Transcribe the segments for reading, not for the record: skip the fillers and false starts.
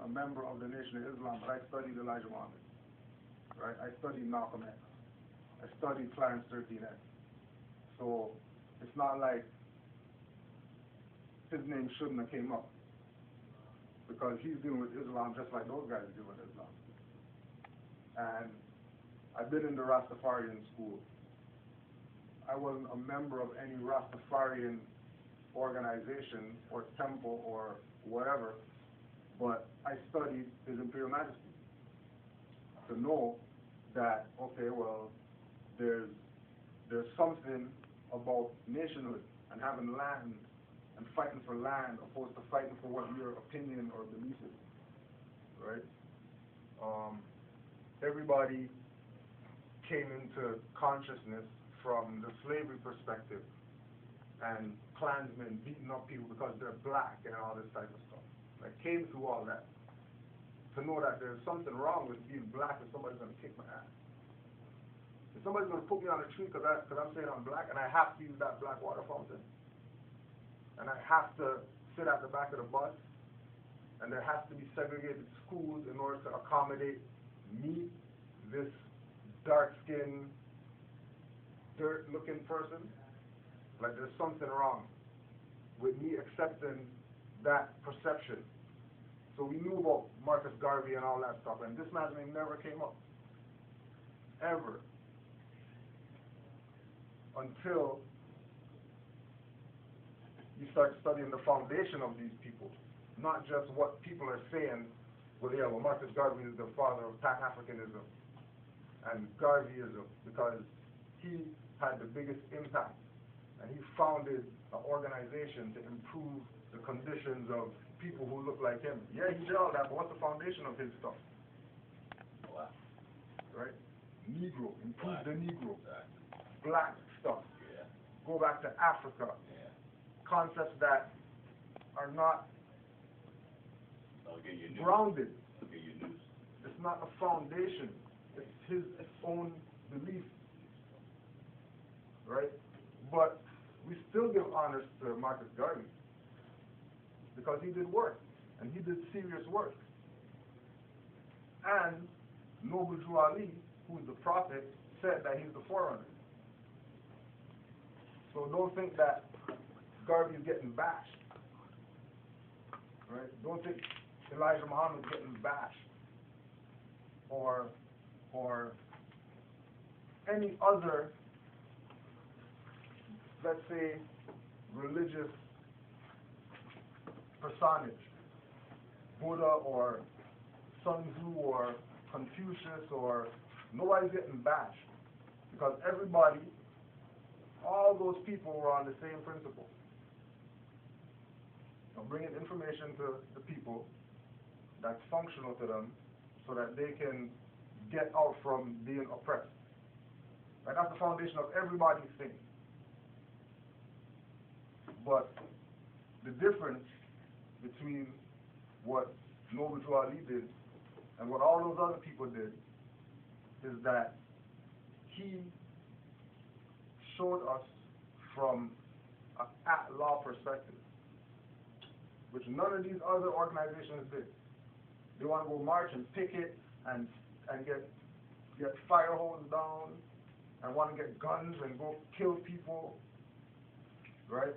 a member of the Nation of Islam, but I studied Elijah Muhammad. Right? I studied Malcolm X. I studied Clarence 13X. So it's not like his name shouldn't have came up, because he's dealing with Islam just like those guys deal with Islam. And I've been in the Rastafarian school. I wasn't a member of any Rastafarian organization or temple or whatever, but I studied His Imperial Majesty to know that, okay, well, there's something about nationhood and having land and fighting for land opposed to fighting for what your opinion or belief is, right? Everybody came into consciousness from the slavery perspective and Klansmen beating up people because they're black and all this type of stuff. Like, came through all that to know that there's something wrong with being black and somebody's going to kick my ass. If somebody's going to put me on a tree because I'm saying I'm black and I have to use that black water fountain, and I have to sit at the back of the bus, and there has to be segregated schools in order to accommodate me, this dark-skinned, dirt-looking person, like there's something wrong with me accepting that perception. So we knew about Marcus Garvey and all that stuff, and this man's name never came up, ever, until you start studying the foundation of these people, not just what people are saying. Well, yeah, well, Marcus Garvey is the father of Pan-Africanism and Garveyism because he had the biggest impact, and he founded an organization to improve the conditions of people who look like him. Yeah, he did all that, but what's the foundation of his stuff? Black. Right? Negro, improve the Negro. Black stuff. Yeah. Go back to Africa. Yeah. Concepts that are not grounded. It's not a foundation. It's his own belief. Right? But we still give honors to Marcus Garvey because he did work, and he did serious work. And Noble Drew Ali, who is the prophet, said that he's the forerunner. So don't think that Garvey is getting bashed. Right? Don't think Elijah Muhammad is getting bashed. Or any other, let's say, religious personage, Buddha or Sun Tzu or Confucius, or nobody's getting bashed, because everybody, all those people were on the same principle. Bringing information to the people that's functional to them so that they can get out from being oppressed. Right? That's the foundation of everybody's thing. But the difference between what Noble Drew Ali did and what all those other people did is that he showed us from an at-law perspective, which none of these other organizations did. They want to go march and picket and get fire hoses down and want to get guns and go kill people, right?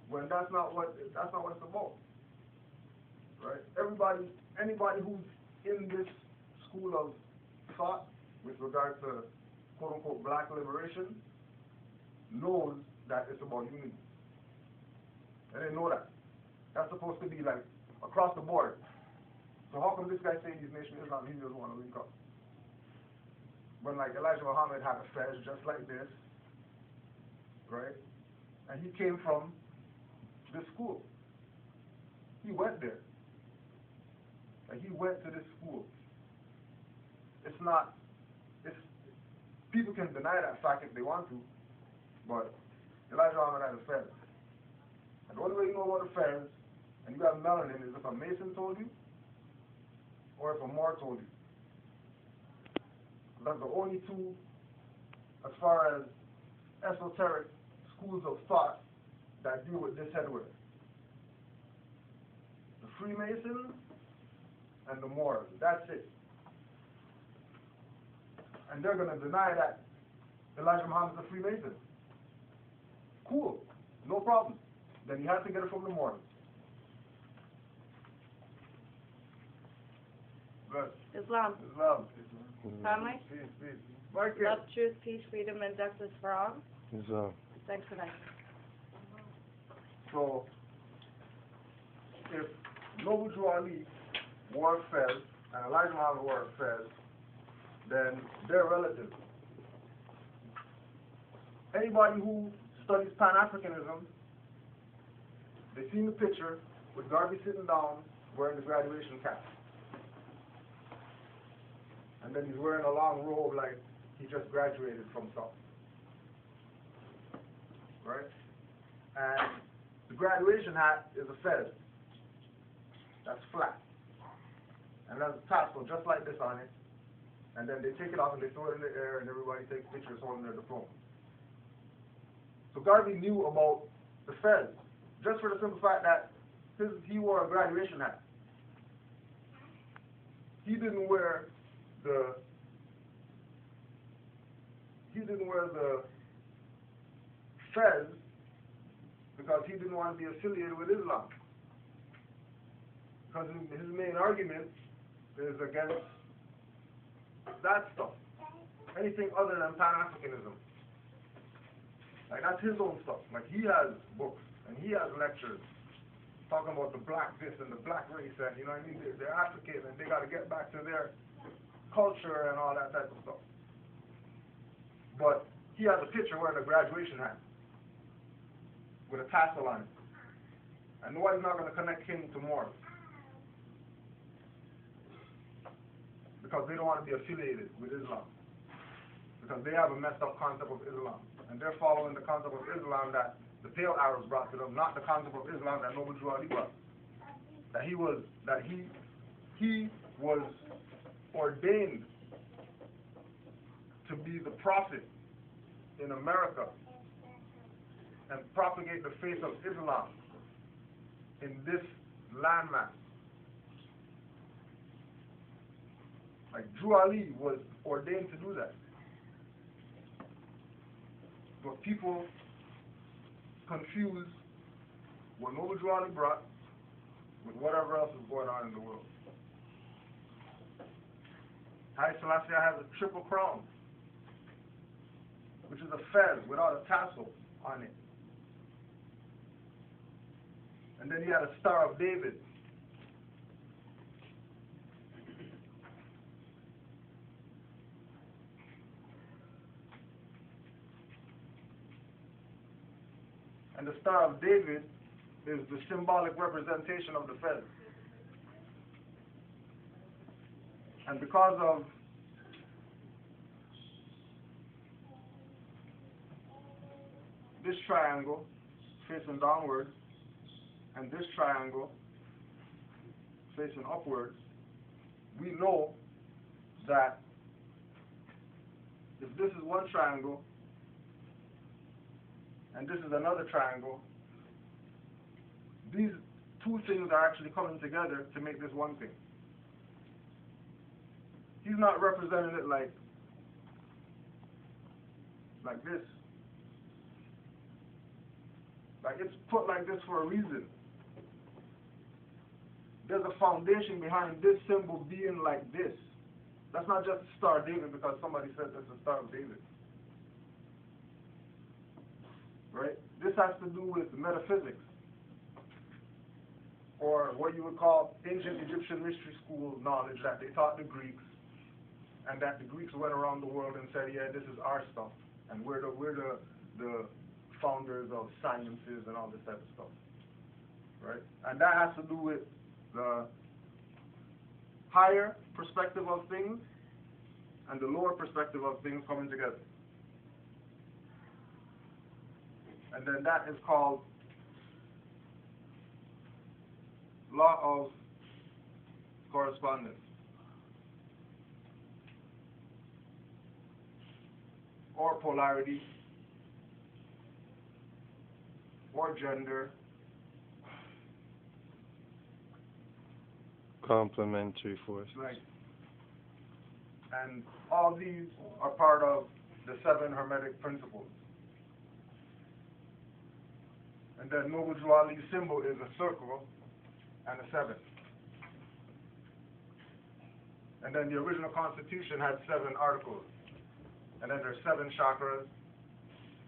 When that's not what it's about, right? Anybody who's in this school of thought with regard to quote unquote black liberation knows that it's about unity, and they know that. That's supposed to be like across the board. So how come this guy saying he's Nation of Islam, he doesn't want to link up? When like Elijah Muhammad had a fez just like this, right? And he came from this school. He went there. Like he went to this school. People can deny that fact if they want to, but Elijah Muhammad had a fez. And the only way you know about a fez and you have melanin is if a Mason told you or if a Moor told you. That's the only two, as far as esoteric schools of thought, that deal with this headwear. The Freemasons and the Moors. That's it. And they're going to deny that Elijah Muhammad is a Freemason. Cool. No problem. Then you have to get it from the Moors. Good. Islam. Islam. Family. Peace, peace. Mark it. Love, truth, peace, freedom, and justice for all. Islam. Thanks for that. So, if Noble Drew Ali wore fez and Elijah Muhammad wore fez, then they're relatives. Anybody who studies Pan-Africanism, they seen the picture with Garvey sitting down wearing the graduation cap. And then he's wearing a long robe like he just graduated from something. Right? And the graduation hat is a fez. That's flat. And there's a tassel just like this on it. And then they take it off and they throw it in the air and everybody takes pictures holding their diploma. So Garvey knew about the fez, just for the simple fact that he wore a graduation hat. He didn't wear the fez because he didn't want to be affiliated with Islam. Because his main argument is against that stuff. Anything other than Pan-Africanism. Like, that's his own stuff. Like, he has books and he has lectures talking about the black this and the black race and, you know what I mean, they're African and they got to get back to their culture and all that type of stuff. But he has a picture wearing a graduation hat with a tassel on it. And nobody's not going to connect him to Moors. Because they don't want to be affiliated with Islam. Because they have a messed up concept of Islam. And they're following the concept of Islam that the Pale Arabs brought to them, not the concept of Islam that Noble Drew Ali brought. That he was ordained to be the prophet in America and propagate the faith of Islam in this landmass. Like, Drew Ali was ordained to do that. But people confuse what Noble Drew Ali brought with whatever else is going on in the world. Haile Selassie has a triple crown, which is a fez without a tassel on it. And then he had a Star of David. And the Star of David is the symbolic representation of the fez. And because of this triangle facing downwards and this triangle facing upwards, we know that if this is one triangle and this is another triangle, these two things are actually coming together to make this one thing. He's not representing it like this. Like, it's put like this for a reason. There's a foundation behind this symbol being like this. That's not just a Star of David because somebody said that's a Star of David. Right? This has to do with metaphysics, or what you would call ancient Egyptian mystery school knowledge that they taught the Greeks, and that the Greeks went around the world and said, yeah, this is our stuff, and we're the founders of sciences and all this type of stuff, right? And that has to do with the higher perspective of things and the lower perspective of things coming together. And then that is called law of correspondence, or polarity, or gender, Complementary forces. Right. And all these are part of the 7 Hermetic principles. And that Noble Drew Ali's symbol is a circle and a 7. And then the original Constitution had 7 articles. And then there's 7 chakras,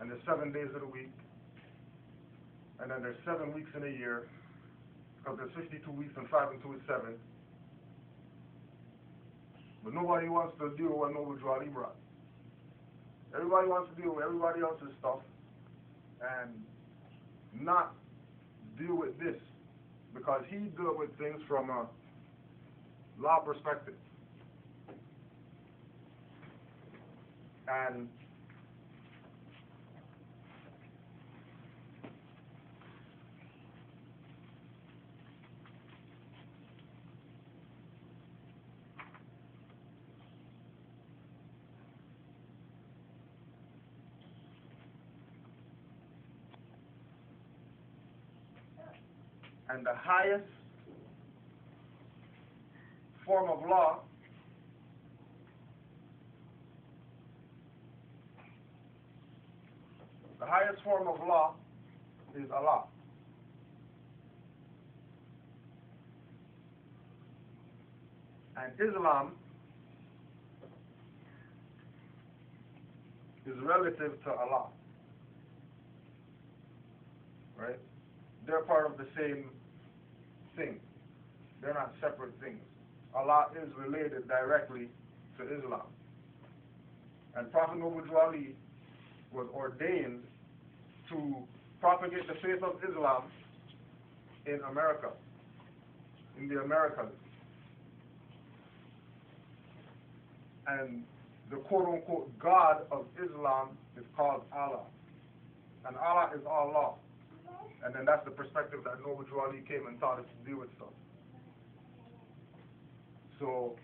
and there's 7 days of the week, and then there's 7 weeks in a year, because there's 52 weeks and 5 and 2 is 7. But nobody wants to deal with what Noble Drew Ali brought. Everybody wants to deal with everybody else's stuff and not deal with this, because he dealt with things from a law perspective. And the highest form of law is Allah. And Islam is relative to Allah. Right? They're part of the same thing. They're not separate things. Allah is related directly to Islam. And Prophet Noble Drew Ali was ordained to propagate the faith of Islam in America, in the Americas. And the quote-unquote God of Islam is called Allah. And Allah is Allah. And then that's the perspective that Noble Drew Ali came and taught us to deal with stuff. So,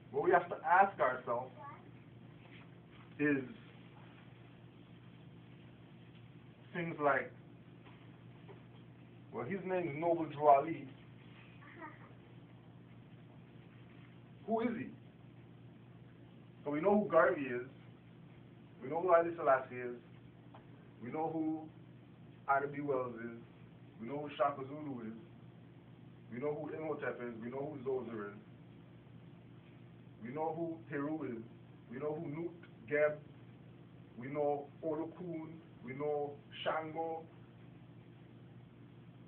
what we have to ask ourselves is things like, well, his name is Noble Drew Ali. Who is he? So we know who Garvey is. We know who Ali Selassie is. We know who Ida B. Wells is. We know who Shaka Zulu is. We know who Imhotep is. We know who Zoser is. We know who Heru is. We know who Nut Geb. We know Olokun. We know Shango.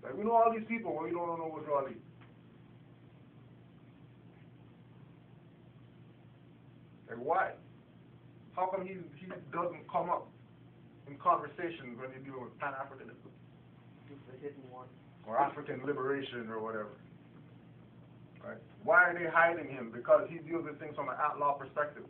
Like, we know all these people, but we don't know Noble Drew Ali. Like, why? How come he doesn't come up in conversations when you deal with Pan-Africanism? He's the hidden one. Or African liberation or whatever. Right? Why are they hiding him? Because he deals with things from an outlaw perspective.